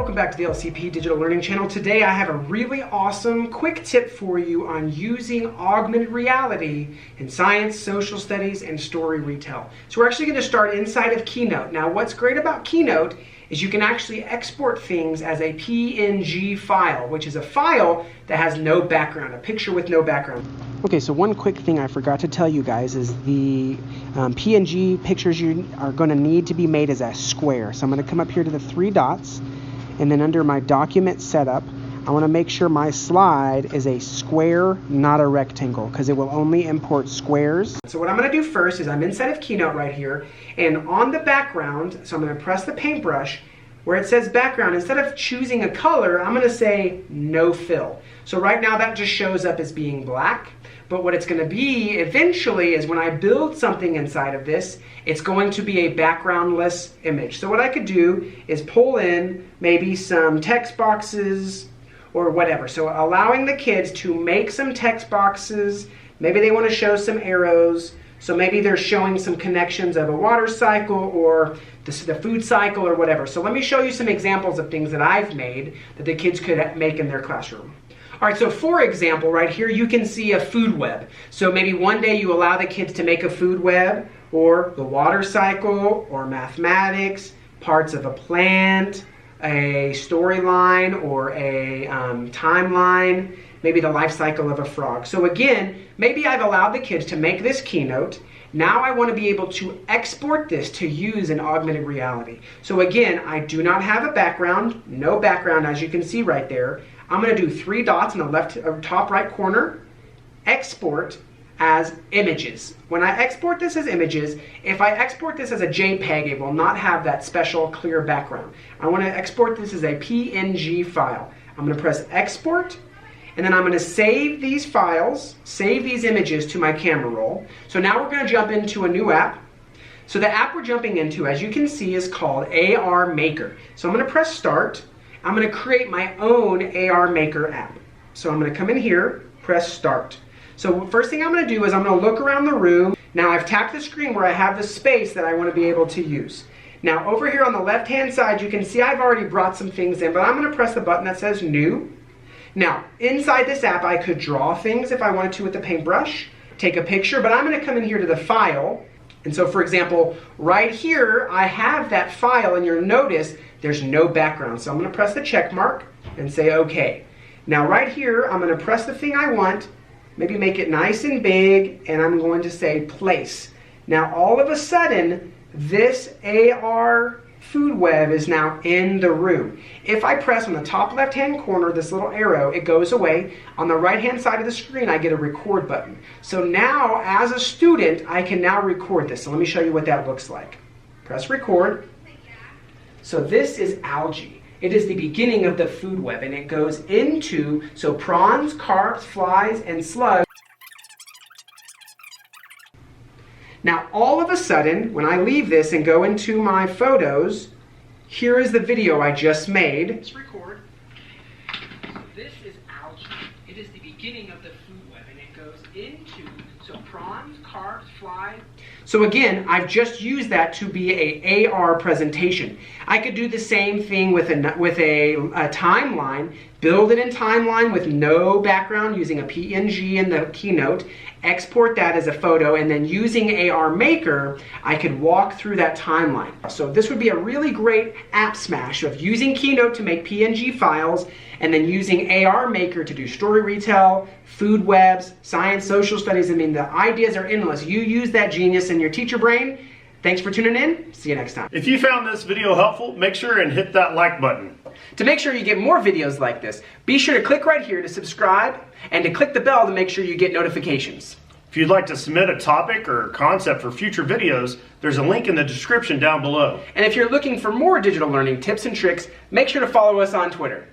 welcome back to the LCP Digital Learning Channel. Today I have a really awesome quick tip for you on using augmented reality in science, social studies, and story retell. So we're actually going to start inside of Keynote. Now what's great about Keynote is you can actually export things as a PNG file, which is a file that has no background, a picture with no background. Okay, so one quick thing I forgot to tell you guys is the PNG pictures you are going to need to be made as a square. So I'm going to come up here to the three dots, and then under my document setup, I want to make sure my slide is a square, not a rectangle, because it will only import squares. So what I'm going to do first is I'm inside of Keynote right here, and on the background, so I'm going to press the paintbrush, where it says background, instead of choosing a color, I'm going to say no fill. So right now that just shows up as being black. But what it's going to be eventually is when I build something inside of this, it's going to be a backgroundless image. So what I could do is pull in maybe some text boxes or whatever. So allowing the kids to make some text boxes. Maybe they want to show some arrows. So maybe they're showing some connections of a water cycle or the food cycle or whatever. So let me show you some examples of things that I've made that the kids could make in their classroom. All right, so for example, right here you can see a food web. So maybe one day you allow the kids to make a food web, or the water cycle, or mathematics, parts of a plant, a storyline, or a timeline, maybe the life cycle of a frog. So again, maybe I've allowed the kids to make this Keynote. Now I want to be able to export this to use in augmented reality. So again, I do not have a background, no background as you can see right there. I'm going to do three dots in the left top right corner, export as images. When I export this as images, if I export this as a JPEG, it will not have that special clear background. I want to export this as a PNG file. I'm going to press export, and then I'm going to save these files, save these images to my camera roll. So now we're going to jump into a new app. So the app we're jumping into, as you can see, is called AR Maker. So I'm going to press start. I'm going to create my own AR Maker app. So I'm going to come in here, press start. So first thing I'm going to do is I'm going to look around the room. Now I've tapped the screen where I have the space that I want to be able to use. Now over here on the left hand side you can see I've already brought some things in, but I'm going to press the button that says new. Now inside this app I could draw things if I wanted to with the paintbrush, take a picture, but I'm going to come in here to the file. And so for example, right here I have that file, and you'll notice there's no background. So I'm going to press the check mark and say OK. Now right here I'm going to press the thing I want, maybe make it nice and big, and I'm going to say place. Now all of a sudden this AR food web is now in the room. If I press on the top left hand corner this little arrow, it goes away. On the right hand side of the screen I get a record button. So now as a student I can now record this. So let me show you what that looks like. Press record. So this is algae. It is the beginning of the food web, and it goes into, so prawns, carps, flies, and slugs. Now all of a sudden, when I leave this and go into my photos, here is the video I just made. Let's record. So this is algae. It is the beginning of the food web, and it goes into, so prawns, carps, flies. So again, I've just used that to be a AR presentation. I could do the same thing with a timeline, build it in timeline with no background using a PNG in the Keynote, export that as a photo, and then using AR Maker, I could walk through that timeline. So this would be a really great app smash of using Keynote to make PNG files, and then using AR Maker to do story retell, food webs, science, social studies. I mean, the ideas are endless. You use that genius in your teacher brain. Thanks for tuning in. See you next time. If you found this video helpful, make sure and hit that like button. To make sure you get more videos like this, be sure to click right here to subscribe and to click the bell to make sure you get notifications. If you'd like to submit a topic or concept for future videos, there's a link in the description down below. And if you're looking for more digital learning tips and tricks, make sure to follow us on Twitter.